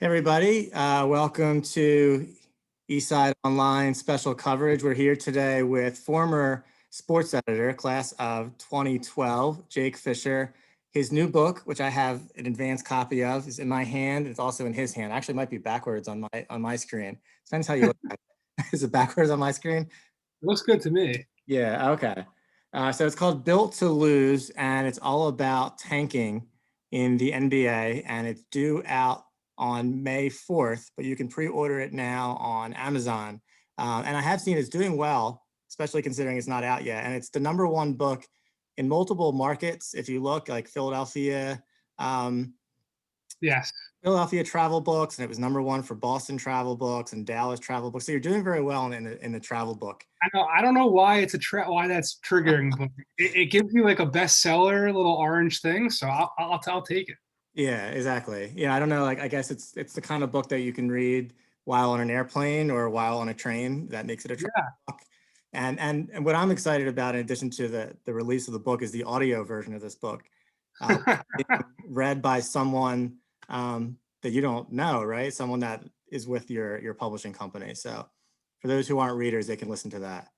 Hey everybody, welcome to Eastside Online special coverage. We're here today with former sports editor, class of 2012, Jake Fischer. His new book, which I have an advanced copy of, is in my hand. It's also in his hand. Actually, it might be backwards on my screen. Depends how you look at it. Is it backwards on my screen? It looks good to me. Yeah, okay. So it's called Built to Lose, and it's all about tanking in the NBA, and it's due out on May 4th, but you can pre-order it now on Amazon. And I have seen it's doing well, especially considering it's not out yet. And it's the #1 book in multiple markets. If you look, like Philadelphia, Yes. Philadelphia travel books, and it was #1 for Boston travel books and Dallas travel books. So you're doing very well in the travel book. I don't know why it's why that's triggering, but it gives you like a bestseller little orange thing. So I'll take it. Yeah, exactly. Yeah, I don't know. Like, I guess it's the kind of book that you can read while on an airplane or while on a train. That makes it a travel Yeah. book. And what I'm excited about, in addition to the release of the book, is the audio version of this book, read by someone that you don't know, right? Someone that is with your publishing company. So for those who aren't readers, they can listen to that.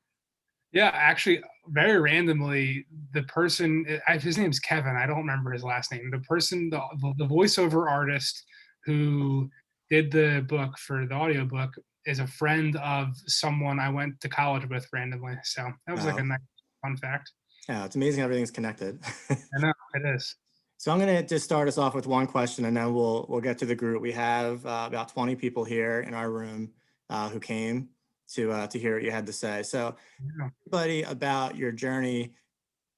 Yeah, actually, very randomly, the person, his name's Kevin. I don't remember his last name. The person, the voiceover artist who did the book for the audiobook is a friend of someone I went to college with randomly. So that was like a Oh, nice fun fact. yeah, it's amazing how everything's connected. I know it is. So I'm going to just start us off with one question, and then we'll get to the group. We have about 20 people here in our room who came to hear what you had to say. So, Yeah. everybody, about your journey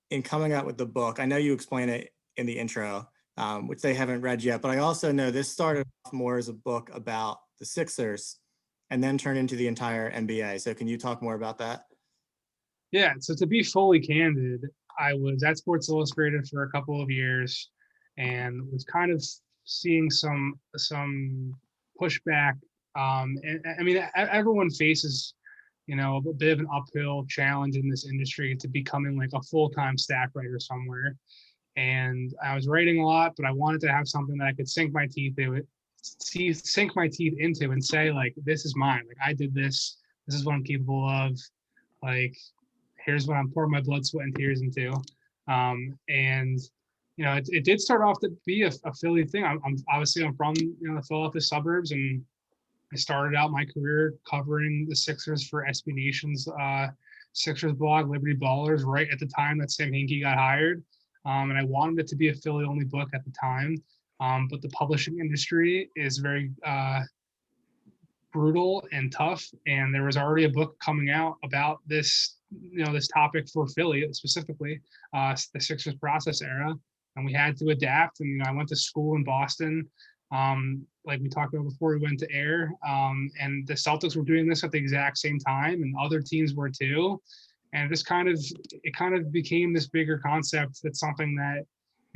in coming out with the book. I know you explain it in the intro, which they haven't read yet, but I also know this started off more as a book about the Sixers, and then turned into the entire NBA. So, can you talk more about that? Yeah, so to be fully candid, I was at Sports Illustrated for a couple of years and was kind of seeing some pushback. And I mean, everyone faces, a bit of an uphill challenge in this industry to becoming like a full-time staff writer somewhere. And I was writing a lot, but I wanted to have something that I could sink my teeth into and say, like, this is mine. Like, I did this. This is what I'm capable of. Like, here's what I'm pouring my blood, sweat, and tears into. And it did start off to be a Philly thing. I'm from the Philadelphia suburbs, and I started out my career covering the Sixers for SB Nation's Sixers blog, Liberty Ballers, right at the time that Sam Hinkie got hired. And I wanted it to be a Philly-only book at the time. But the publishing industry is very brutal and tough, and there was already a book coming out about this this topic for Philly specifically, the Sixers process era, and we had to adapt. And I went to school in Boston, like we talked about before we went to air, and the Celtics were doing this at the exact same time, and other teams were too. And it kind of became this bigger concept. That's something that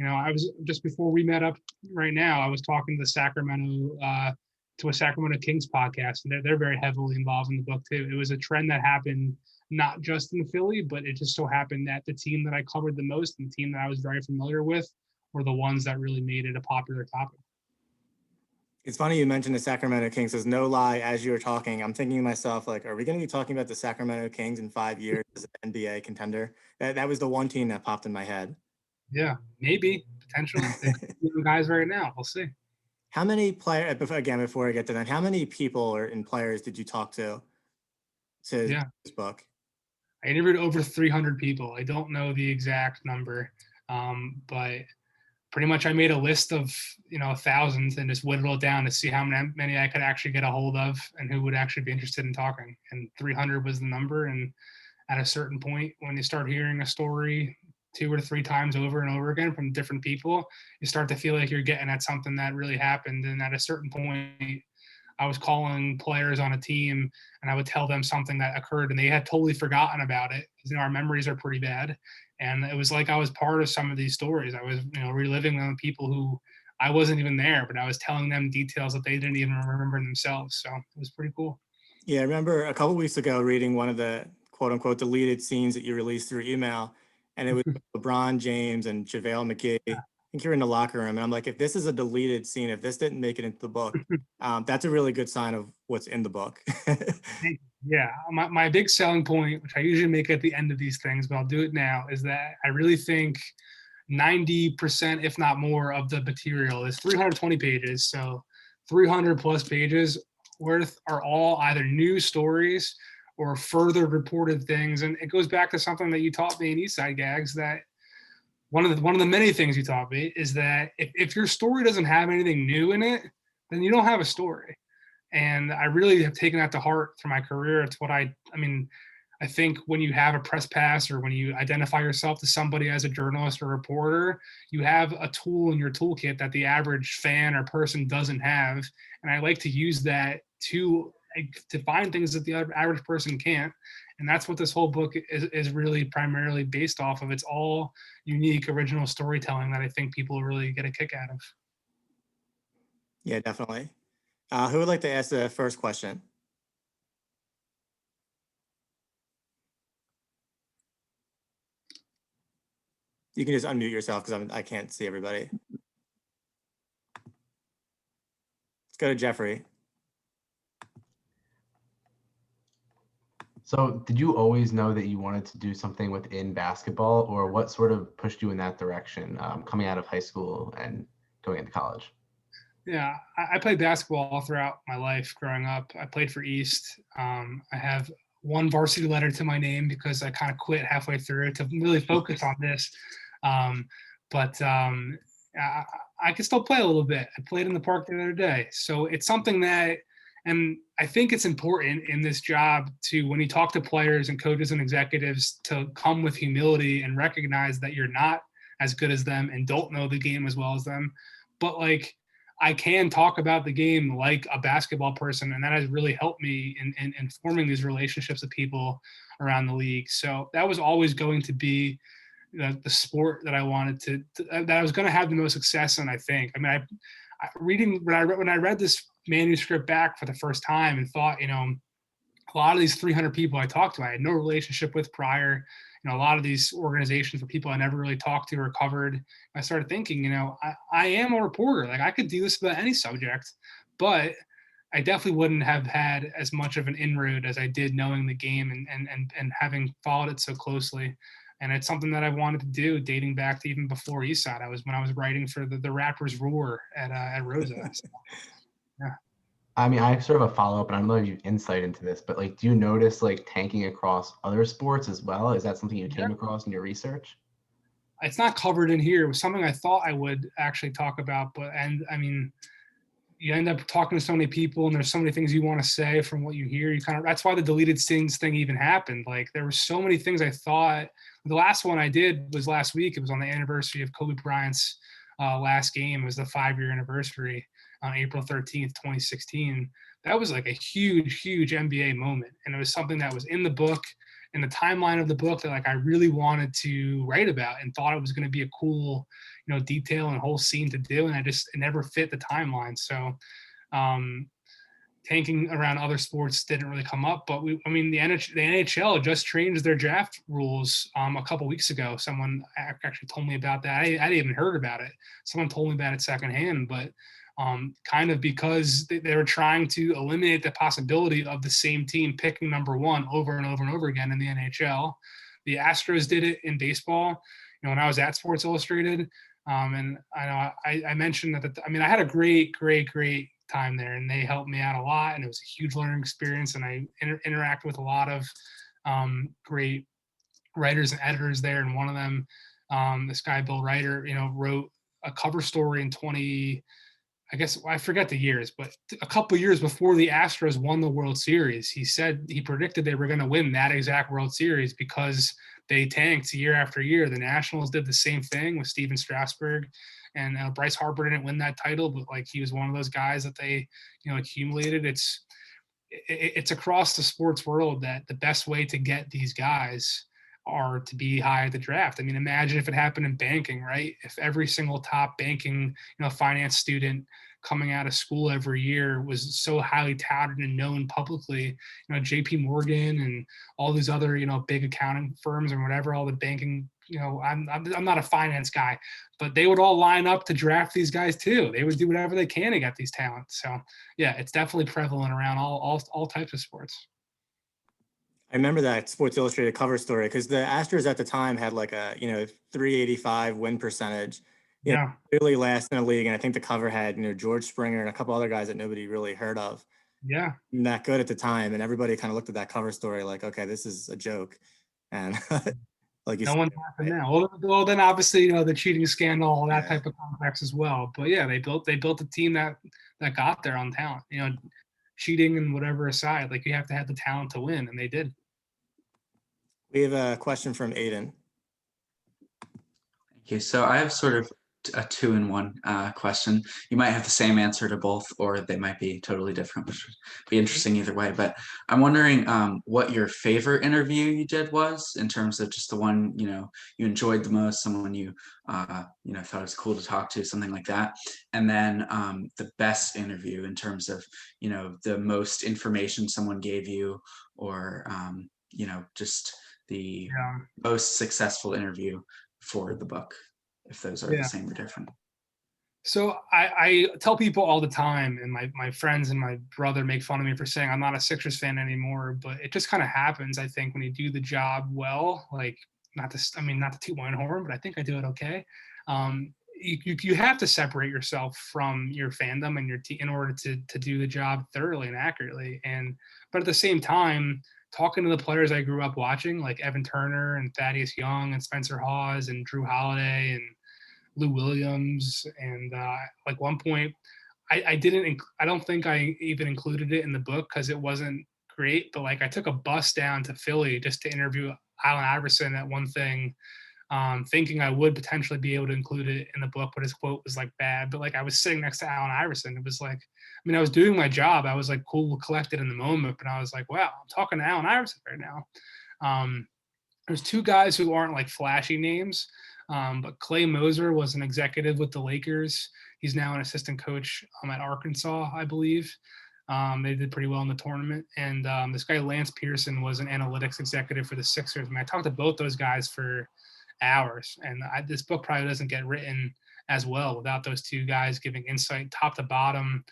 I was, just before we met up right now, I was talking to a Sacramento Kings podcast, and they're very heavily involved in the book too. It was a trend that happened not just in Philly, but it just so happened that the team that I covered the most and the team that I was very familiar with were the ones that really made it a popular topic. It's funny you mentioned the Sacramento Kings. There's no lie, as you were talking, I'm thinking to myself, like, are we going to be talking about the Sacramento Kings in 5 years as an NBA contender? That was the one team that popped in my head. Yeah, maybe potential. They could be the guys right now. We'll see. How many players, again, before I get to that, how many people or in players did you talk to Yeah, this book? I interviewed over 300 people. I don't know the exact number, but pretty much I made a list of thousands and just whittled it down to see how many I could actually get a hold of and who would actually be interested in talking. And 300 was the number. And at a certain point, when you start hearing a story 2 or 3 times over and over again from different people, you start to feel like you're getting at something that really happened. And at a certain point, I was calling players on a team and I would tell them something that occurred and they had totally forgotten about it, because our memories are pretty bad. And it was like I was part of some of these stories. I was reliving them with people who I wasn't even there, but I was telling them details that they didn't even remember themselves. So it was pretty cool. Yeah, I remember a couple weeks ago reading one of the quote unquote deleted scenes that you released through email, and it was LeBron James and JaVale McGee. think you're in the locker room, and I'm like, if this is a deleted scene, if this didn't make it into the book, that's a really good sign of what's in the book. Yeah, my big selling point, which I usually make at the end of these things, but I'll do it now, is that I really think 90%, if not more, of the material is 320 pages. So 300 plus pages worth are all either new stories or further reported things. And it goes back to something that you taught me in Eastside Gags, that one of the many things you taught me is that if your story doesn't have anything new in it, then you don't have a story. And I really have taken that to heart through my career. It's what I mean, I think when you have a press pass or when you identify yourself to somebody as a journalist or reporter, you have a tool in your toolkit that the average fan or person doesn't have. And I like to use that to find things that the average person can't. And that's what this whole book is really primarily based off of. It's all unique, original storytelling that I think people really get a kick out of. Yeah, definitely. Who would like to ask the first question? You can just unmute yourself because I can't see everybody. Let's go to Jeffrey. So did you always know that you wanted to do something within basketball, or what sort of pushed you in that direction coming out of high school and going into college? Yeah, I played basketball all throughout my life growing up. I played for East. I have one varsity letter to my name because I kind of quit halfway through to really focus on this. But I can still play a little bit. I played in the park the other day. So it's something that, and I think it's important in this job to, when you talk to players and coaches and executives, to come with humility and recognize that you're not as good as them and don't know the game as well as them. But like, I can talk about the game like a basketball person, and that has really helped me in forming these relationships with people around the league. So that was always going to be the sport that I wanted that I was going to have the most success in, I think. I mean, when I read this manuscript back for the first time and thought, a lot of these 300 people I talked to, I had no relationship with prior. A lot of these organizations were people I never really talked to or covered. I started thinking, I am a reporter. Like, I could do this about any subject, but I definitely wouldn't have had as much of an inroad as I did knowing the game and having followed it so closely. And it's something that I wanted to do dating back to even before Eastside. When I was writing for the Raptors Roar at Rosa. So, yeah. I mean, I have sort of a follow-up, and I don't know if you have insight into this, but like, do you notice like tanking across other sports as well? Is that something you came across in your research? It's not covered in here. It was something I thought I would actually talk about, and I mean, you end up talking to so many people, and there's so many things you want to say from what you hear. That's why the deleted scenes thing even happened. Like, there were so many things I thought. The last one I did was last week. It was on the anniversary of Kobe Bryant's last game. It was the 5-year anniversary on April 13th, 2016. That was like a huge, huge NBA moment. And it was something that was in the book, in the timeline of the book, that like I really wanted to write about and thought it was going to be a cool, detail and whole scene to do. And it never fit the timeline. So tanking around other sports didn't really come up, but the NHL just changed their draft rules a couple weeks ago. Someone actually told me about that. I didn't even heard about it. Someone told me about it secondhand, but kind of because they were trying to eliminate the possibility of the same team picking number one over and over and over again in the NHL. The Astros did it in baseball, when I was at Sports Illustrated. And I know I mentioned that, I had a great time there, and they helped me out a lot, and it was a huge learning experience, and I interacted with a lot of great writers and editors there, and one of them, this guy Bill Ryder, wrote a cover story in I forget the years, but a couple of years before the Astros won the World Series. He predicted they were going to win that exact World Series because they tanked year after year. The Nationals did the same thing with Steven Strasburg, and Bryce Harper didn't win that title, but like, he was one of those guys that they, accumulated. It's across the sports world that the best way to get these guys are to be high at the draft. I mean, imagine if it happened in banking, right? If every single top banking, finance student coming out of school every year was so highly touted and known publicly, JP Morgan and all these other, big accounting firms and whatever, all the banking, I'm not a finance guy, but they would all line up to draft these guys too. They would do whatever they can to get these talents. So yeah, it's definitely prevalent around all types of sports. I remember that Sports Illustrated cover story because the Astros at the time had like a 385 win percentage. Yeah. Clearly last in the league, and I think the cover had George Springer and a couple other guys that nobody really heard of. Yeah. That good at the time, and everybody kind of looked at that cover story like, okay, this is a joke, and like you No said, one's happened now. Well, then obviously the cheating scandal, all that Yeah. type of context as well. But yeah, they built a team that got there on talent. Cheating and whatever aside, like you have to have the talent to win, and they did. we have a question from Aiden. Okay, so I have sort of a 2-in-1 question. You might have the same answer to both, or they might be totally different, which would be interesting either way. But I'm wondering what your favorite interview you did was, in terms of just the one you enjoyed the most, someone you thought it was cool to talk to, something like that. And then the best interview in terms of the most information someone gave you, or just the most successful interview for the book, if those are the same or different. So I tell people all the time, and my friends and my brother make fun of me for saying I'm not a Sixers fan anymore, but it just kind of happens. I think when you do the job well, like not to toot my own horn, but I think I do it okay. You have to separate yourself from your fandom and your team in order to do the job thoroughly and accurately. But at the same time, talking to the players I grew up watching, like Evan Turner and Thaddeus Young and Spencer Hawes and Drew Holiday and Lou Williams, and like one point, I don't think I even included it in the book because it wasn't great, but like I took a bus down to Philly just to interview Allen Iverson at one thing, thinking I would potentially be able to include it in the book, but his quote was like bad. But like I was sitting next to Allen Iverson. It was like, I was doing my job. I was like cool, collected in the moment, but I was like, wow, I'm talking to Allen Iverson right now. There's two guys who aren't like flashy names, but Clay Moser was an executive with the Lakers. He's now an assistant coach at Arkansas, I believe. They did pretty well in the tournament. And this guy, Lance Pearson, was an analytics executive for the Sixers. I talked to both those guys for hours. And this book probably doesn't get written as well without those two guys giving insight top to bottom.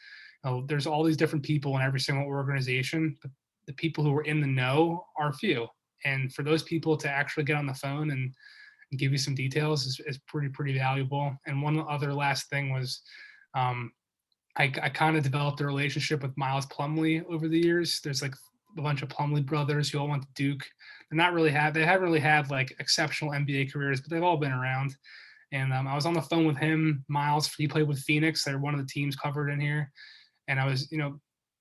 There's all these different people in every single organization, but the people who are in the know are few. And for those people to actually get on the phone and give you some details is pretty valuable. And one other last thing was I kind of developed a relationship with Miles Plumlee over the years. There's like a bunch of Plumlee brothers who all went to Duke. They haven't really had like exceptional NBA careers, but they've all been around. And I was on the phone with him, Miles. He played with Phoenix. They're one of the teams covered in here. And I was,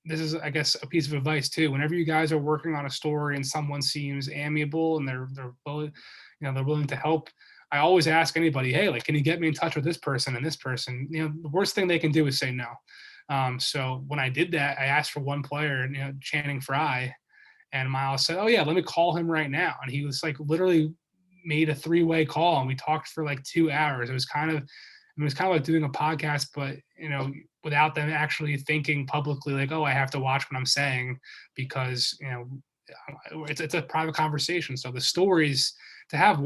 this is, I guess, a piece of advice too. Whenever you guys are working on a story and someone seems amiable and they're willing to help, I always ask anybody, hey, like, can you get me in touch with this person and this person? The worst thing they can do is say no. So when I did that, I asked for one player, Channing Frye, and Miles said, oh yeah, let me call him right now. And he was like literally made a 3-way call, and we talked for like 2 hours. It was kind of like doing a podcast, but without them actually thinking publicly, like, oh, I have to watch what I'm saying, because it's a private conversation. So the stories, to have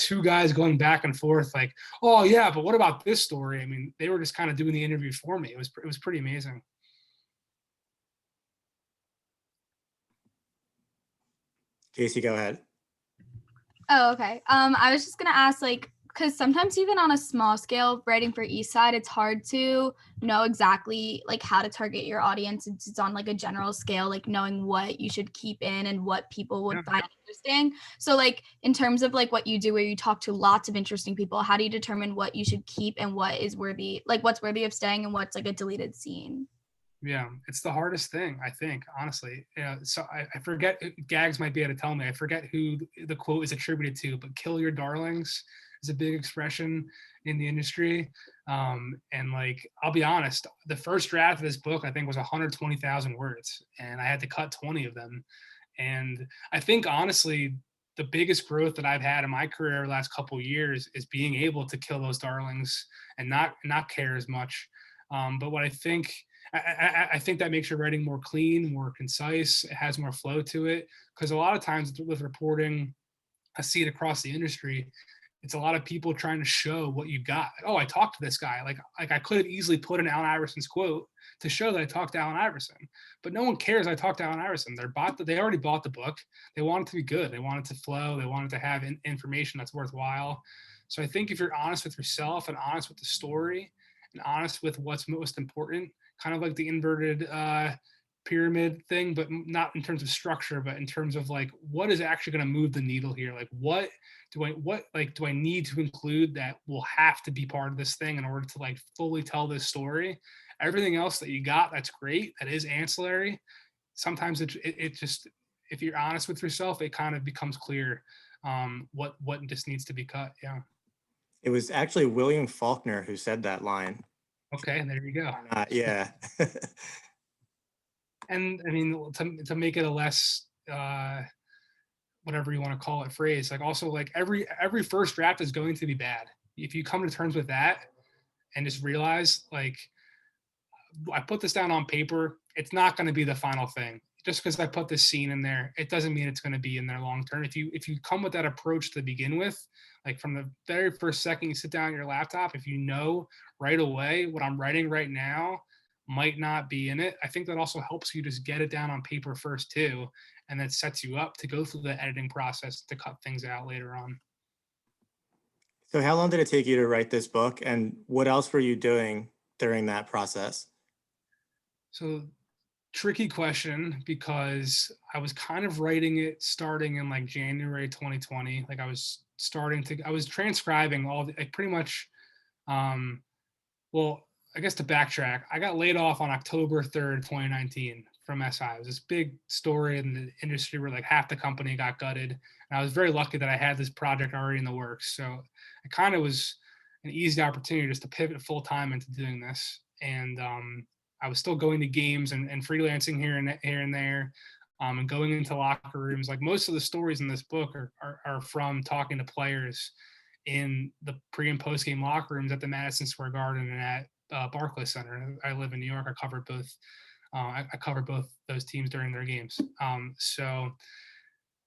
two guys going back and forth, like, oh yeah, but what about this story? They were just kind of doing the interview for me. It was pretty amazing. Casey, go ahead. Oh, okay. I was just gonna ask, like, because sometimes even on a small scale, writing for Eastside, it's hard to know exactly like how to target your audience. It's on like a general scale, like knowing what you should keep in and what people would find interesting. So like in terms of like what you do, where you talk to lots of interesting people, how do you determine what you should keep and what is worthy, like what's worthy of staying and what's like a deleted scene? Yeah, it's the hardest thing, I think, honestly. So I forget, Gags might be able to tell me, I forget who the quote is attributed to, but kill your darlings is a big expression in the industry. And like, I'll be honest, the first draft of this book, I think, was 120,000 words, and I had to cut 20 of them. And I think, honestly, the biggest growth that I've had in my career the last couple of years is being able to kill those darlings and not care as much. But what I think that makes your writing more clean, more concise. It has more flow to it, because a lot of times with reporting, I see it across the industry, it's a lot of people trying to show what you got. Like, oh, I talked to this guy. Like I could have easily put in Allen Iverson's quote to show that I talked to Allen Iverson, but no one cares I talked to Allen Iverson. They already bought the book. They want it to be good. They want it to flow. They want it to have information that's worthwhile. So I think if you're honest with yourself and honest with the story and honest with what's most important, kind of like the inverted pyramid thing, but not in terms of structure, but in terms of like what is actually going to move the needle here. Like what do I need to include that will have to be part of this thing in order to like fully tell this story? Everything else that you got, that's great. That is ancillary. Sometimes it just, if you're honest with yourself, it kind of becomes clear what just needs to be cut. Yeah. It was actually William Faulkner who said that line. Okay, there you go. Yeah. And I mean, to make it a less whatever you want to call it phrase, like also like every first draft is going to be bad. If you come to terms with that and just realize like I put this down on paper, it's not going to be the final thing. Just because I put this scene in there, it doesn't mean it's going to be in there long term. If you come with that approach to begin with, like from the very first second you sit down at your laptop, if you know right away what I'm writing right now might not be in it, I think that also helps you just get it down on paper first too, and that sets you up to go through the editing process to cut things out later on. So how long did it take you to write this book, and what else were you doing during that process? So tricky question, because I was kind of writing it starting in like January 2020. Like I was transcribing all the, like pretty much, well, I guess to backtrack, I got laid off on October 3rd, 2019 from SI. It was this big story in the industry where like half the company got gutted. And I was very lucky that I had this project already in the works. So it kind of was an easy opportunity just to pivot full time into doing this. And I was still going to games and freelancing here and there, and going into locker rooms. Like most of the stories in this book are from talking to players in the pre and post game locker rooms at the Madison Square Garden and at Barclays Center. I live in New York. I covered both. I covered both those teams during their games. So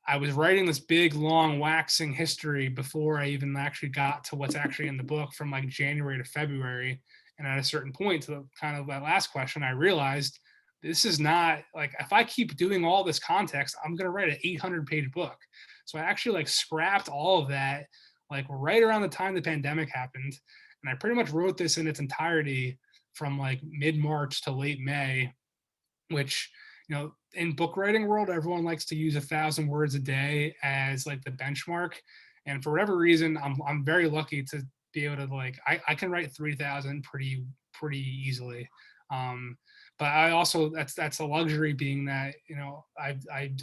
I was writing this big, long, waxing history before I even actually got to what's actually in the book from like January to February. And at a certain point, to kind of that last question, I realized this is not like, if I keep doing all this context, I'm going to write an 800-page book. So I actually like scrapped all of that, like right around the time the pandemic happened. And I pretty much wrote this in its entirety from like mid-March to late May, which, you know, in book writing world, everyone likes to use 1,000 words a day as like the benchmark. And for whatever reason, I'm very lucky to be able to like, I can write 3,000 pretty easily. But I also, that's a luxury, being that, you know, I'm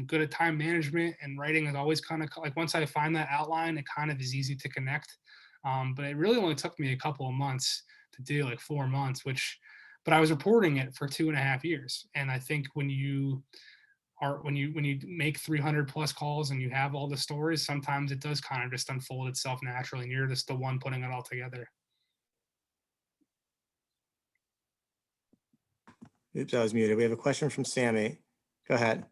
good at time management, and writing is always kind of like, once I find that outline, it kind of is easy to connect. But it really only took me a couple of months to do, like 4 months, but I was reporting it for 2.5 years. And I think when you make 300 plus calls and you have all the stories, sometimes it does kind of just unfold itself naturally, and you're just the one putting it all together. Oops, I was muted. We have a question from Sammy. Go ahead.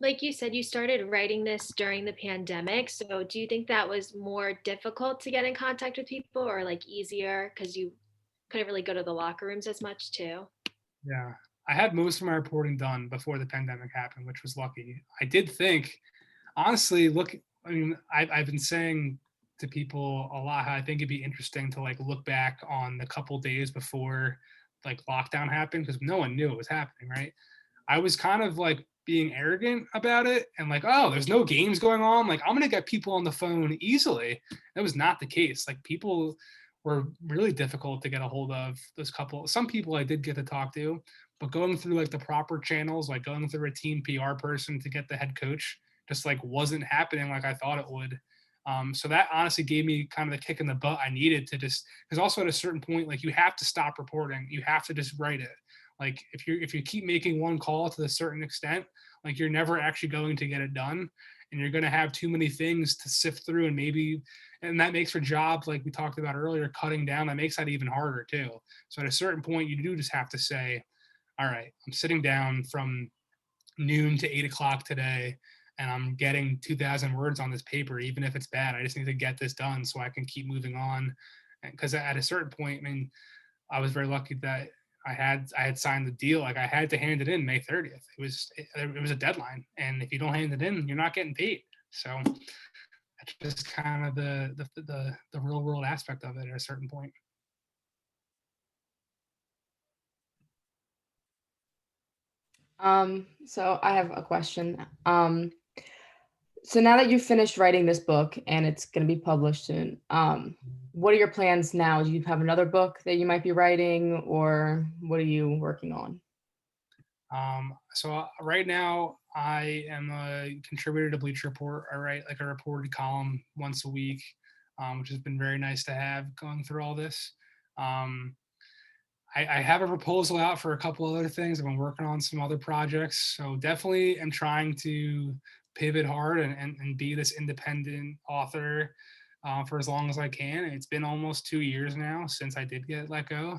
Like you said, you started writing this during the pandemic. So do you think that was more difficult to get in contact with people, or like easier because you couldn't really go to the locker rooms as much too? Yeah, I had most of my reporting done before the pandemic happened, which was lucky. I did think, honestly, I've been saying to people a lot how I think it'd be interesting to like look back on the couple days before like lockdown happened, because no one knew it was happening, right? I was kind of like being arrogant about it and like, oh, there's no games going on, like I'm gonna get people on the phone easily. That was not the case. Like people were really difficult to get a hold of. Some people I did get to talk to, but going through like the proper channels, like going through a team PR person to get the head coach, just like wasn't happening like I thought it would. So that honestly gave me kind of the kick in the butt I needed to just, because also at a certain point, like you have to stop reporting. You have to just write it. Like if you keep making one call to a certain extent, like you're never actually going to get it done, and you're going to have too many things to sift through, and that makes for jobs like we talked about earlier, cutting down, that makes that even harder too. So at a certain point, you do just have to say, all right, I'm sitting down from noon to 8 o'clock today, and I'm getting 2,000 words on this paper, even if it's bad. I just need to get this done so I can keep moving on. Because at a certain point, I mean, I was very lucky that I had signed the deal. Like I had to hand it in May 30th. It was a deadline, and if you don't hand it in, you're not getting paid. So that's just kind of the real world aspect of it at a certain point. So I have a question. So now that you've finished writing this book and it's going to be published soon, what are your plans now? Do you have another book that you might be writing, or what are you working on? So right now I am a contributor to Bleacher Report. I write like a reported column once a week, which has been very nice to have going through all this. I have a proposal out for a couple other things. I've been working on some other projects. So definitely am trying to pivot hard and be this independent author for as long as I can. And it's been almost 2 years now since I did get let go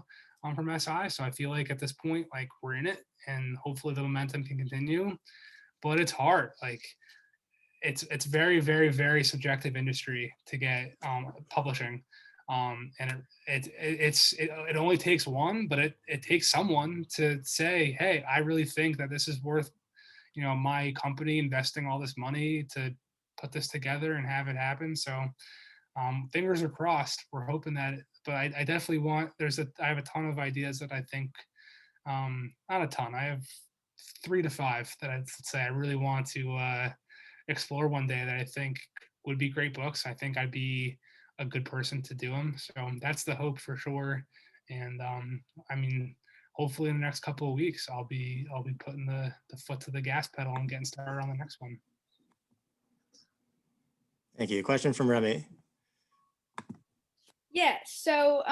from SI. So I feel like at this point, like we're in it and hopefully the momentum can continue. But it's hard. Like it's very, very, very subjective industry to get publishing. And it only takes one, but it takes someone to say, hey, I really think that this is worth, my company investing all this money to put this together and have it happen. So fingers are crossed. We're hoping that, but I definitely want, I have a ton of ideas that I think, not a ton, I have 3 to 5 that I'd say I really want to explore one day that I think would be great books. I think I'd be a good person to do them. So that's the hope for sure. And I mean, hopefully in the next couple of weeks, I'll be putting the foot to the gas pedal and getting started on the next one. Thank you. Question from Remy. Yeah, so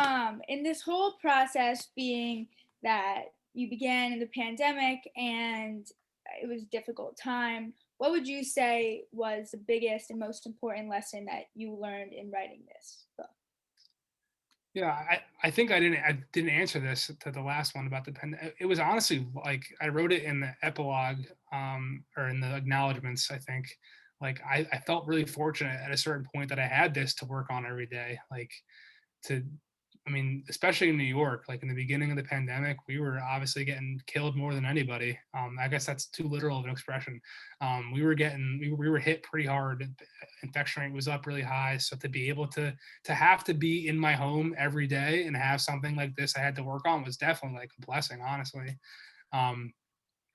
in this whole process, being that you began in the pandemic and it was a difficult time, what would you say was the biggest and most important lesson that you learned in writing this book? Yeah, I think I didn't answer this to the last one about the pandemic. It was honestly like I wrote it in the epilogue or in the acknowledgements. I think like I felt really fortunate at a certain point that I had this to work on every day. Like I mean, especially in New York, like in the beginning of the pandemic, we were obviously getting killed more than anybody. I guess that's too literal of an expression. We were hit pretty hard. Infection rate was up really high. So to be able to have to be in my home every day and have something like this I had to work on was definitely like a blessing, honestly.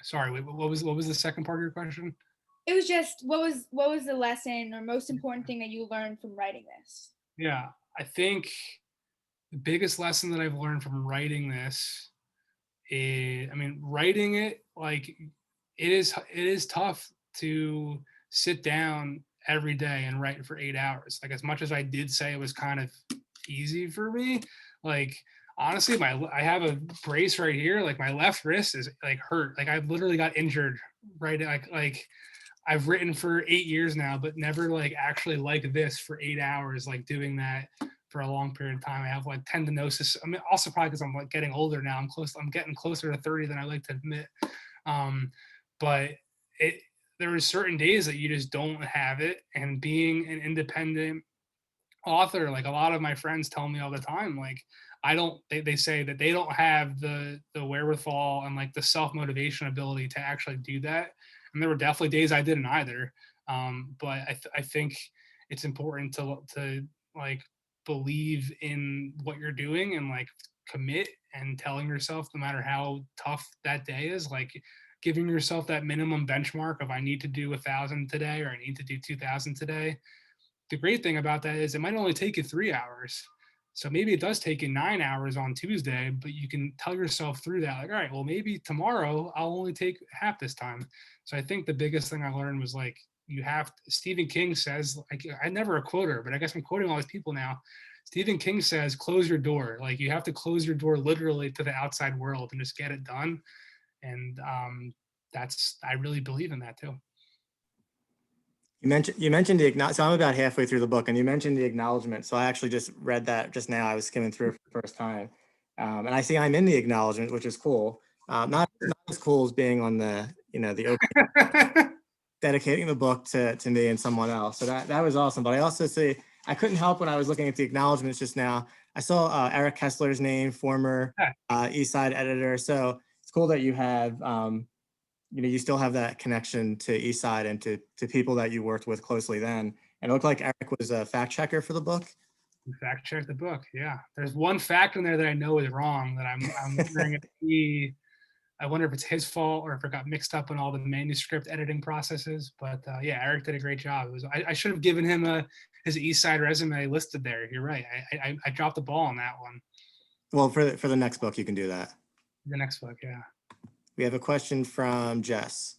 Sorry, what was the second part of your question? It was just what was the lesson or most important thing that you learned from writing this? Yeah, I think the biggest lesson that I've learned from writing this is, I mean, writing it, like it is tough to sit down every day and write for 8 hours. Like as much as I did say it was kind of easy for me, like honestly, I have a brace right here. Like my left wrist is like hurt. Like I've literally got injured, right? Like I've written for 8 years now, but never like actually like this for 8 hours, like doing that for a long period of time. I have like tendinosis. I mean, also probably because I'm like getting older now. I'm getting closer to 30 than I like to admit. But there are certain days that you just don't have it. And being an independent author, like a lot of my friends tell me all the time, like they say that they don't have the wherewithal and like the self-motivation ability to actually do that. And there were definitely days I didn't either. But I think it's important to like believe in what you're doing and like commit and telling yourself no matter how tough that day is, like giving yourself that minimum benchmark of I need to do 1,000 today or I need to do 2,000 today. The great thing about that is it might only take you 3 hours. So maybe it does take you 9 hours on Tuesday, but you can tell yourself through that, like, all right, well, maybe tomorrow I'll only take half this time. So I think the biggest thing I learned was like, Stephen King says, like, I never a quoter, but I guess I'm quoting all these people now. Stephen King says, close your door. Like you have to close your door literally to the outside world and just get it done. And I really believe in that too. You mentioned so I'm about halfway through the book, and you mentioned the acknowledgement. So I actually just read that just now. I was skimming through it for the first time, and I see I'm in the acknowledgement, which is cool. Not as cool as being on the the opening. dedicating the book to me and someone else. So that was awesome. But I also see, I couldn't help when I was looking at the acknowledgements just now. I saw Eric Kessler's name, former Eastside editor. So it's cool that you have, you still have that connection to Eastside and to people that you worked with closely then. And it looked like Eric was a fact checker for the book. Fact check the book. Yeah, there's one fact in there that I know is wrong that I'm wondering if I wonder if it's his fault or if it got mixed up in all the manuscript editing processes. But yeah, Eric did a great job. I should have given him his Eastside resume listed there. You're right. I dropped the ball on that one. Well, for the next book, you can do that. The next book, yeah. We have a question from Jess.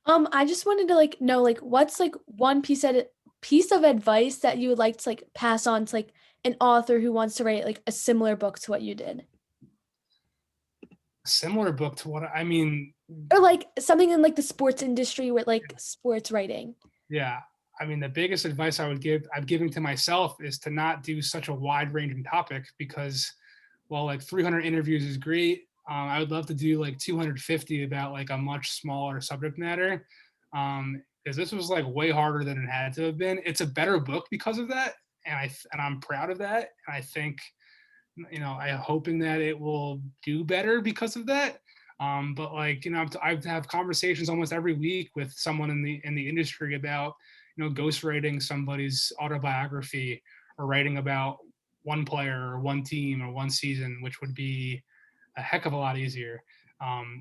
I just wanted to know what's one piece of advice that you would like to pass on to an author who wants to write a similar book to what you did. A similar book to what I mean, or something in the sports industry with sports writing. Yeah, I mean the biggest advice I'm giving to myself is to not do such a wide ranging topic, because while 300 interviews is great, I would love to do 250 about a much smaller subject matter, because this was way harder than it had to have been. It's a better book because of that, and I'm proud of that. And I think, I'm hoping that it will do better because of that. But I have conversations almost every week with someone in the industry about ghostwriting somebody's autobiography or writing about one player or one team or one season, which would be a heck of a lot easier.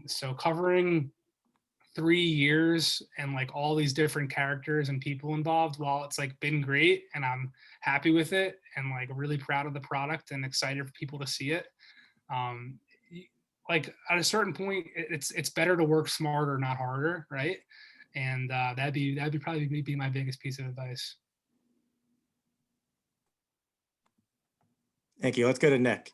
So covering 3 years and all these different characters and people involved, while it's been great and I'm happy with it and really proud of the product and excited for people to see it, at a certain point it's better to work smarter, not harder, right? And that'd be probably be my biggest piece of advice. Thank you. Let's go to Nick.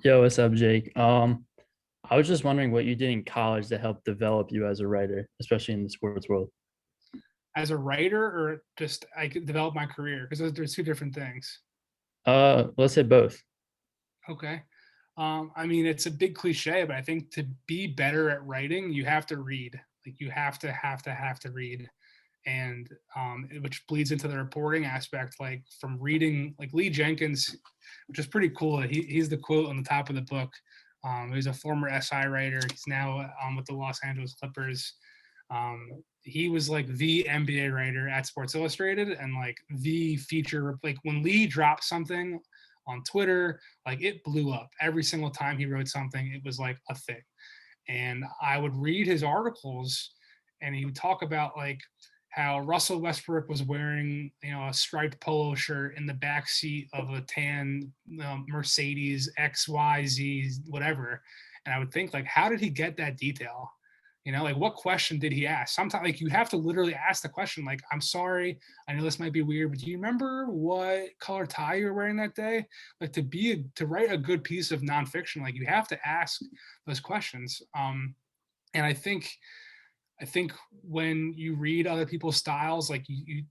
Yo, what's up, Jake? I was just wondering what you did in college to help develop you as a writer, especially in the sports world. As a writer, or just I could develop my career? Because there's two different things. Let's say both. Okay. I mean, it's a big cliche, but I think to be better at writing, you have to read. You have to read. And which bleeds into the reporting aspect, from reading, Lee Jenkins, which is pretty cool. He's the quote on the top of the book. He's a former SI writer. He's now with the Los Angeles Clippers. He was the NBA writer at Sports Illustrated, and the feature, when Lee dropped something on Twitter, it blew up. Every single time he wrote something, it was a thing. And I would read his articles, and he would talk about how Russell Westbrook was wearing, a striped polo shirt in the back seat of a tan Mercedes XYZ, whatever. And I would think, how did he get that detail? What question did he ask? Sometimes, you have to literally ask the question, I'm sorry, I know this might be weird, but do you remember what color tie you were wearing that day? To write a good piece of nonfiction, you have to ask those questions. And I think when you read other people's styles, you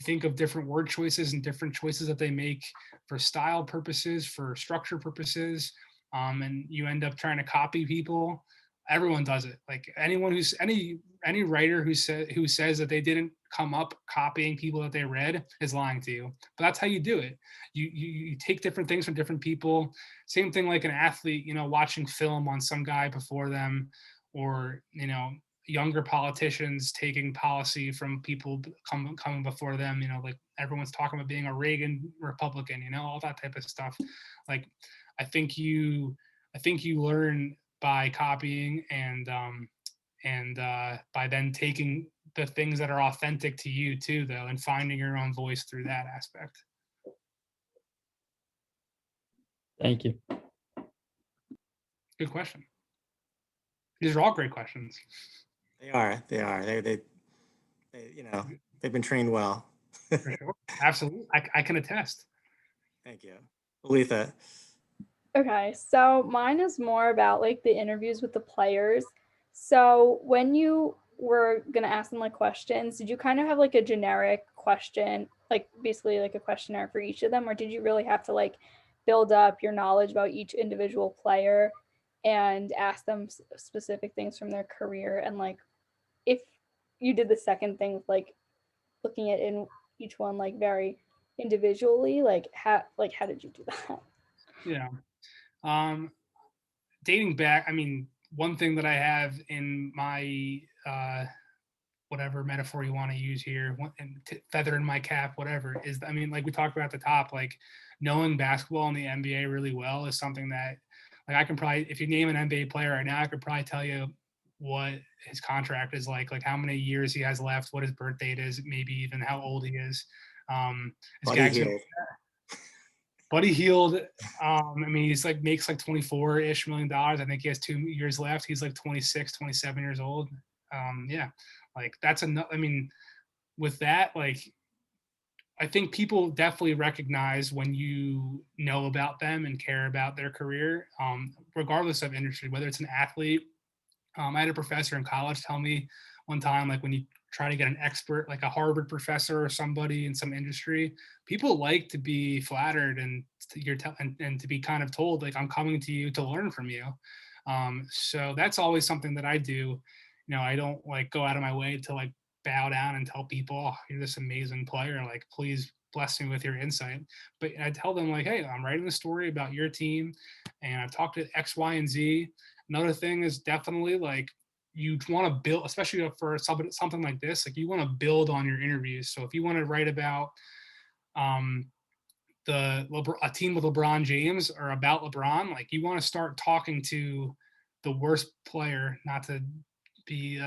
think of different word choices and different choices that they make for style purposes, for structure purposes, and you end up trying to copy people. Everyone does it. Anyone who's any writer who says that they didn't come up copying people that they read is lying to you. But that's how you do it. You take different things from different people. Same thing like an athlete, watching film on some guy before them, or younger politicians taking policy from people coming before them, everyone's talking about being a Reagan Republican, all that type of stuff. I think you learn by copying and by then taking the things that are authentic to you too, though, and finding your own voice through that aspect. Thank you. Good question. These are all great questions. They are. They they've been trained well. For sure. Absolutely. I can attest. Thank you. Aletha. Okay, so mine is more about the interviews with the players. So when you were gonna ask them questions, did you kind of have a generic question, basically a questionnaire for each of them, or did you really have to build up your knowledge about each individual player? and ask them specific things from their career. And like, if you did the second thing with like looking at in each one like very individually, like how did you do that? Yeah. Dating back, I mean, one thing that I have in my whatever metaphor you want to use here, feather in my cap, whatever, is, I mean, like we talked about at the top, like knowing basketball and the NBA really well is something that, like, I can probably, if you name an NBA player right now, I could probably tell you what his contract is like how many years he has left, what his birth date is, maybe even how old he is. Buddy Hield. I mean, he's like makes like $24-ish million. I think he has 2 years left. He's like 26, 27 years old. Yeah, like that's enough. I mean, with that, like, I think people definitely recognize when you know about them and care about their career, regardless of industry, whether it's an athlete. I had a professor in college tell me one time, like, when you try to get an expert, like a Harvard professor or somebody in some industry, people like to be flattered and and to be kind of told, like, I'm coming to you to learn from you. So that's always something that I do. You know, I don't like go out of my way to like bow down and tell people, oh, you're this amazing player, like, please bless me with your insight. But I tell them, like, hey, I'm writing a story about your team and I've talked to X, Y, and Z. Another thing is definitely like, you want to build, especially for something like this, like you want to build on your interviews. So if you want to write about a team with LeBron James or about LeBron, like you want to start talking to the worst player, not to be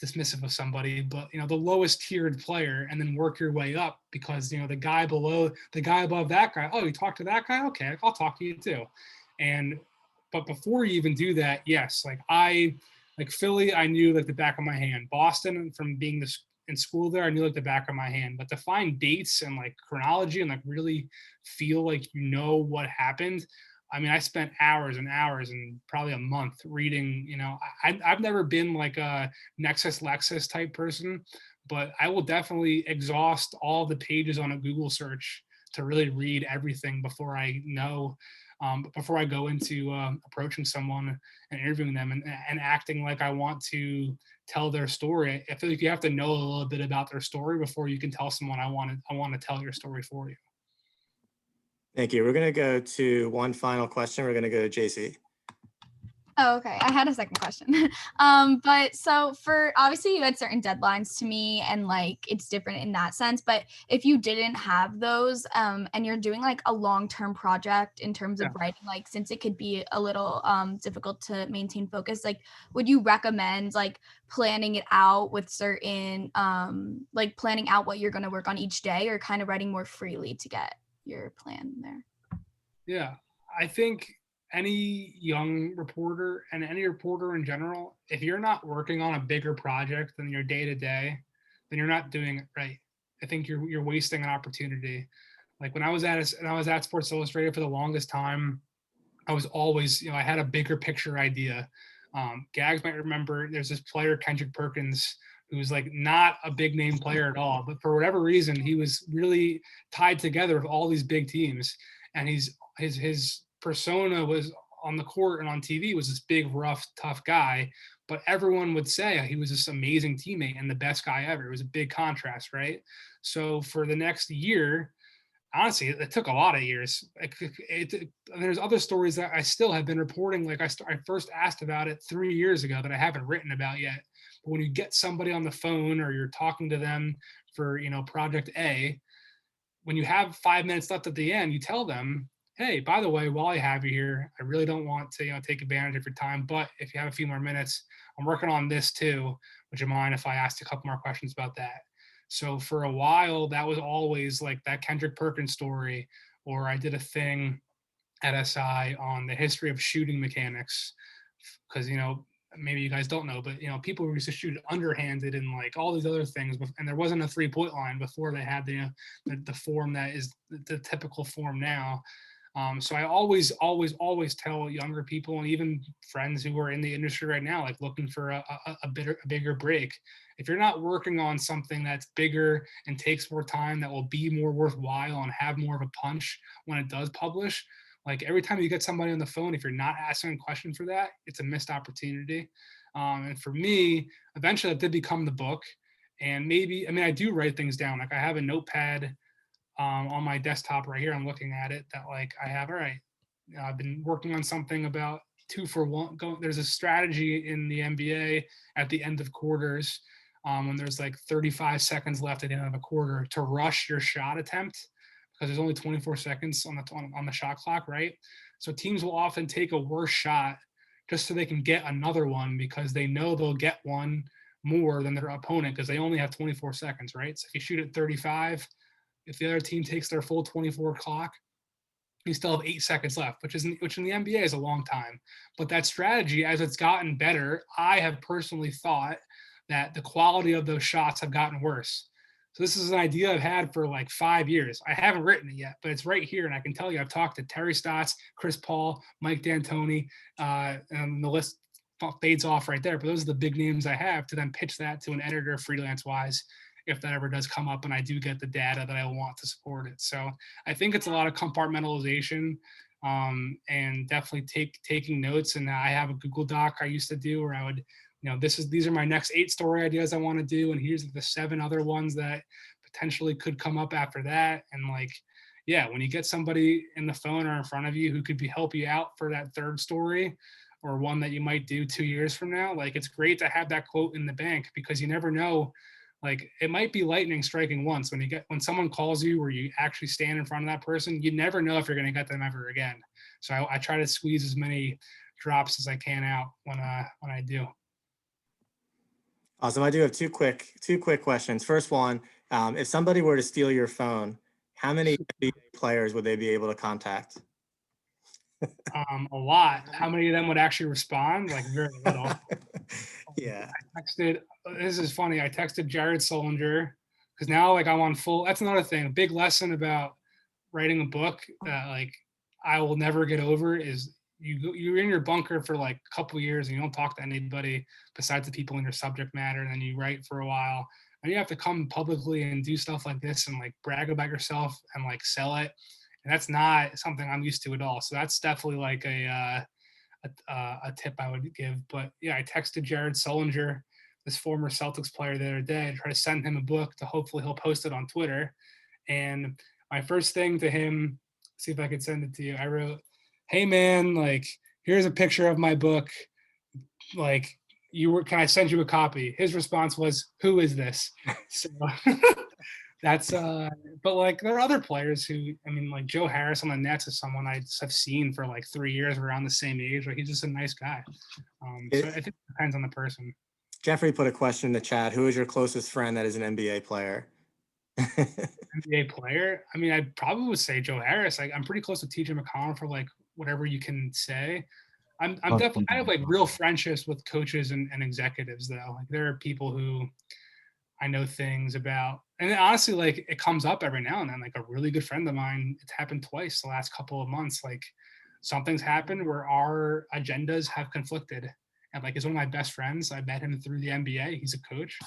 dismissive of somebody, but you know, the lowest tiered player, and then work your way up, because you know, the guy above that guy, oh, you talk to that guy, okay, I'll talk to you too. But before you even do that, yes, like Philly, I knew like the back of my hand. Boston, from being in school there, I knew like the back of my hand. But to find dates and like chronology and like really feel like you know what happened, I mean, I spent hours and hours and probably a month reading. You know, I've never been like a Nexus Lexus type person, but I will definitely exhaust all the pages on a Google search to really read everything before I know. Before I go into approaching someone and interviewing them and acting like I want to tell their story. I feel like you have to know a little bit about their story before you can tell someone, I want to tell your story for you. Thank you. We're going to go to one final question. We're going to go to JC. Oh, okay. I had a second question. But so for, obviously you had certain deadlines to me and like it's different in that sense, but if you didn't have those and you're doing like a long-term project in terms of writing, like since it could be a little difficult to maintain focus, like would you recommend like planning it out with certain like planning out what you're going to work on each day, or kind of writing more freely to get your plan there? Yeah, I think any young reporter and any reporter in general, if you're not working on a bigger project than your day to day, then you're not doing it right. I think you're wasting an opportunity. Like when I was at Sports Illustrated for the longest time, I was always, you know, I had a bigger picture idea. Gags might remember there's this player, Kendrick Perkins, who was like not a big name player at all, but for whatever reason, he was really tied together with all these big teams. And his persona was on the court and on TV was this big, rough, tough guy, but everyone would say he was this amazing teammate and the best guy ever. It was a big contrast, right? So for the next year, honestly, it took a lot of years. There's other stories that I still have been reporting. Like I first asked about it 3 years ago that I haven't written about yet. But when you get somebody on the phone or you're talking to them for, you know, project A, when you have 5 minutes left at the end, you tell them, hey, by the way, while I have you here, I really don't want to, you know, take advantage of your time, but if you have a few more minutes, I'm working on this too. Would you mind if I asked a couple more questions about that? So for a while, that was always like that Kendrick Perkins story, or I did a thing at SI on the history of shooting mechanics, because, you know, maybe you guys don't know, but, you know, people used to shoot underhanded and like all these other things, and there wasn't a 3-point line before they had the form that is the typical form now. So I always tell younger people and even friends who are in the industry right now, like looking for a bigger break, if you're not working on something that's bigger and takes more time, that will be more worthwhile and have more of a punch when it does publish, Like every time you get somebody on the phone, if you're not asking a question for that, it's a missed opportunity. And for me, eventually it did become the book. And maybe, I mean, I do write things down. Like I have a notepad on my desktop right here. I'm looking at it that like I have, all right, I've been working on something about 2-for-1. There's a strategy in the NBA at the end of quarters when there's like 35 seconds left at the end of a quarter to rush your shot attempt because there's only 24 seconds on the shot clock, right? So teams will often take a worse shot just so they can get another one because they know they'll get one more than their opponent because they only have 24 seconds, right? So if you shoot at 35, if the other team takes their full 24 clock, you still have 8 seconds left, which in the NBA is a long time. But that strategy, as it's gotten better, I have personally thought that the quality of those shots have gotten worse. So this is an idea I've had for like 5 years. I haven't written it yet, but it's right here. And I can tell you, I've talked to Terry Stotts, Chris Paul, Mike D'Antoni, and the list fades off right there. But those are the big names I have to then pitch that to an editor freelance-wise if that ever does come up and I do get the data that I want to support it. So I think it's a lot of compartmentalization and definitely taking notes. And I have a Google Doc I used to do where I would, these are my next 8 story ideas I want to do. And here's the 7 other ones that potentially could come up after that. And like, yeah, when you get somebody in the phone or in front of you who could help you out for that 3rd story or one that you might do 2 years from now, like it's great to have that quote in the bank because you never know. Like it might be lightning striking once when someone calls you or you actually stand in front of that person, you never know if you're going to get them ever again. So I try to squeeze as many drops as I can out when I do. Awesome. I do have two quick questions. First one, if somebody were to steal your phone, how many NBA players would they be able to contact? A lot. How many of them would actually respond? Like very little. Yeah. This is funny. I texted Jared Solinger because now like I'm on full. That's another thing. A big lesson about writing a book that like I will never get over is you're in your bunker for like a couple of years and you don't talk to anybody besides the people in your subject matter, and then you write for a while. And you have to come publicly and do stuff like this and like brag about yourself and like sell it. And that's not something I'm used to at all. So that's definitely like a tip I would give. But yeah, I texted Jared Solinger, this former Celtics player, the other day and try to send him a book to hopefully he'll post it on Twitter. And my first thing to him, see if I could send it to you. I wrote, "Hey man, like here's a picture of my book. Like can I send you a copy?" His response was, "Who is this?" So that's but like there are other players who, I mean, like Joe Harris on the Nets is someone I have seen for like 3 years. We're around the same age. Like he's just a nice guy. So I think it depends on the person. Jeffrey put a question in the chat. Who is your closest friend that is an NBA player? NBA player? I mean, I probably would say Joe Harris. I'm pretty close to TJ McConnell for like whatever you can say. I'm definitely, I have like real friendships with coaches and executives though. Like there are people who I know things about, and honestly, like it comes up every now and then. Like a really good friend of mine, it's happened twice the last couple of months. Like something's happened where our agendas have conflicted. And like he's one of my best friends. I met him through the NBA. He's a coach.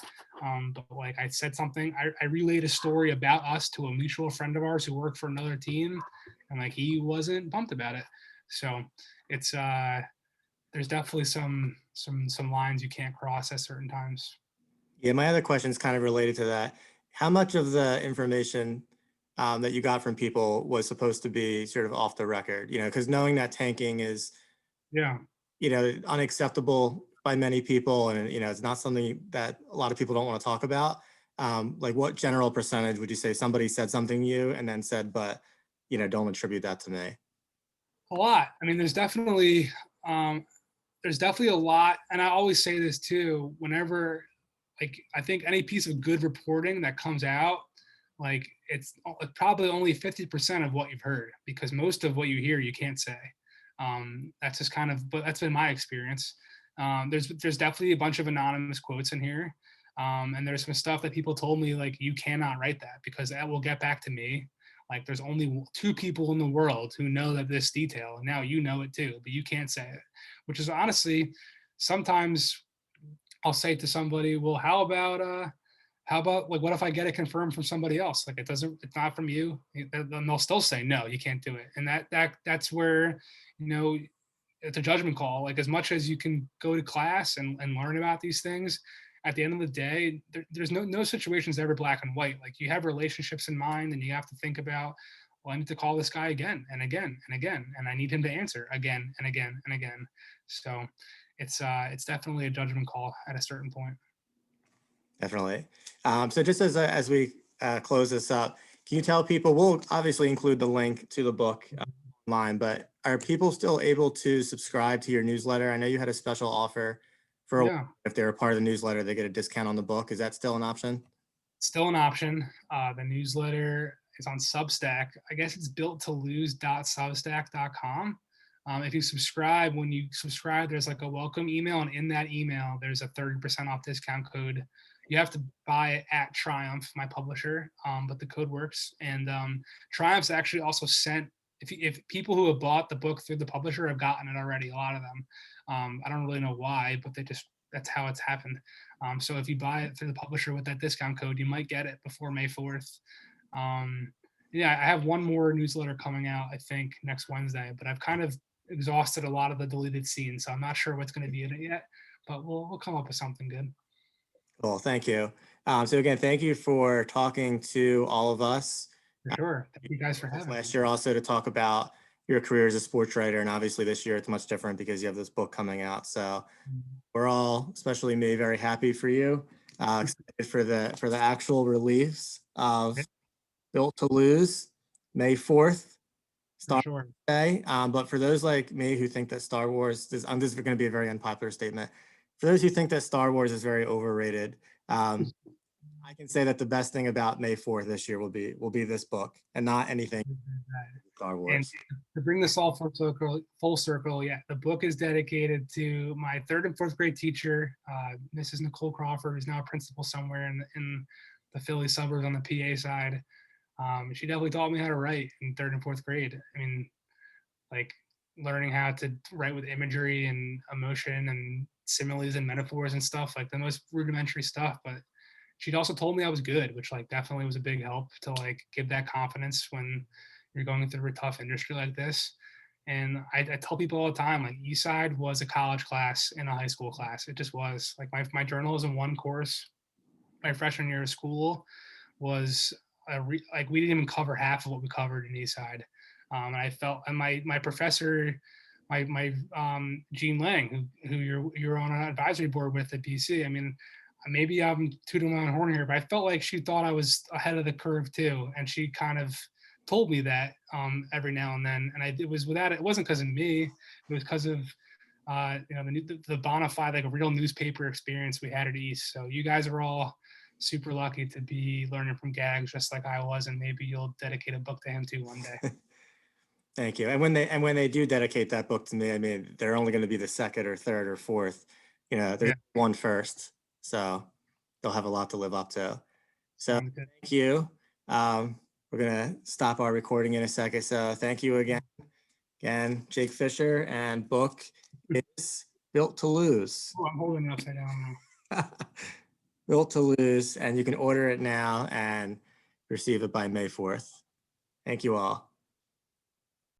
But like I said something, I relayed a story about us to a mutual friend of ours who worked for another team, and like he wasn't pumped about it. So it's there's definitely some lines you can't cross at certain times. Yeah, my other question is kind of related to that. How much of the information that you got from people was supposed to be sort of off the record? Because knowing that tanking is, unacceptable by many people, and it's not something that a lot of people don't want to talk about. Like, what general percentage would you say somebody said something to you and then said, but don't attribute that to me? A lot. I mean, there's definitely a lot, and I always say this too. Whenever, like, I think any piece of good reporting that comes out, like it's probably only 50% of what you've heard, because most of what you hear you can't say. That's just kind of, but that's been my experience. There's definitely a bunch of anonymous quotes in here, and there's some stuff that people told me like you cannot write that because that will get back to me. Like there's only 2 people in the world who know that this detail, and now you know it too, but you can't say it. Which is honestly, sometimes I'll say to somebody, well, how about how about like, what if I get it confirmed from somebody else? Like it's not from you. Then they'll still say, no, you can't do it. And that's where, it's a judgment call. Like as much as you can go to class and learn about these things, at the end of the day, there's no situation's ever black and white. Like you have relationships in mind and you have to think about, well, I need to call this guy again and again and again, and I need him to answer again and again and again. So it's definitely a judgment call at a certain point. Definitely. So just as we close this up, can you tell people, we'll obviously include the link to the book online, but are people still able to subscribe to your newsletter? I know you had a special offer for if they're a part of the newsletter, they get a discount on the book. Is that still an option? Still an option. The newsletter is on Substack. I guess it's builttolose.substack.com. If you subscribe, when you subscribe, there's like a welcome email, and in that email, there's a 30% off discount code. You have to buy it at Triumph, my publisher, but the code works. And Triumph's actually also sent, if people who have bought the book through the publisher have gotten it already, a lot of them. I don't really know why, but that's how it's happened. So if you buy it through the publisher with that discount code, you might get it before May 4th. Yeah, I have one more newsletter coming out, I think, next Wednesday, but I've kind of exhausted a lot of the deleted scenes, so I'm not sure what's going to be in it yet, but we'll come up with something good. Well, thank you. So again, thank you for talking to all of us. For sure. Thank you guys for having me. Last year also to talk about your career as a sports writer, and obviously this year it's much different because you have this book coming out. So we're all, especially me, very happy for you. Excited for the actual release of Built to Lose, May 4th. Star Wars Day. But for those like me who think that Star Wars, this is going to be a very unpopular statement. For those who think that Star Wars is very overrated, I can say that the best thing about May 4th this year will be this book and not anything Star Wars. And to bring this all full circle, yeah, the book is dedicated to my 3rd and 4th grade teacher, Mrs. Nicole Crawford, who's now a principal somewhere in the Philly suburbs on the PA side. She definitely taught me how to write in 3rd and 4th grade. I mean, like learning how to write with imagery and emotion and similes and metaphors and stuff, like the most rudimentary stuff. But she'd also told me I was good, which like definitely was a big help to like give that confidence when you're going through a tough industry like this. And I tell people all the time, like Eastside was a college class in a high school class. It just was. Like my journalism 1 course, my freshman year of school was like we didn't even cover half of what we covered in Eastside. And I felt, and my professor, my Jean Lang, who you're on an advisory board with at BC. I mean, maybe I'm tooting my own horn here, but I felt like she thought I was ahead of the curve too, and she kind of told me that every now and then. And it wasn't because of me. It was because of the bona fide, like a real newspaper experience we had at East. So you guys are all super lucky to be learning from Gags just like I was, and maybe you'll dedicate a book to him too one day. Thank you. And when they do dedicate that book to me, I mean, they're only going to be the 2nd or 3rd or 4th. There's one first, so they'll have a lot to live up to. So thank you. We're gonna stop our recording in a second. So thank you again, Jake Fischer, and book is Built to Lose. Oh, I'm holding it upside down now. Built to Lose, and you can order it now and receive it by May 4th. Thank you all.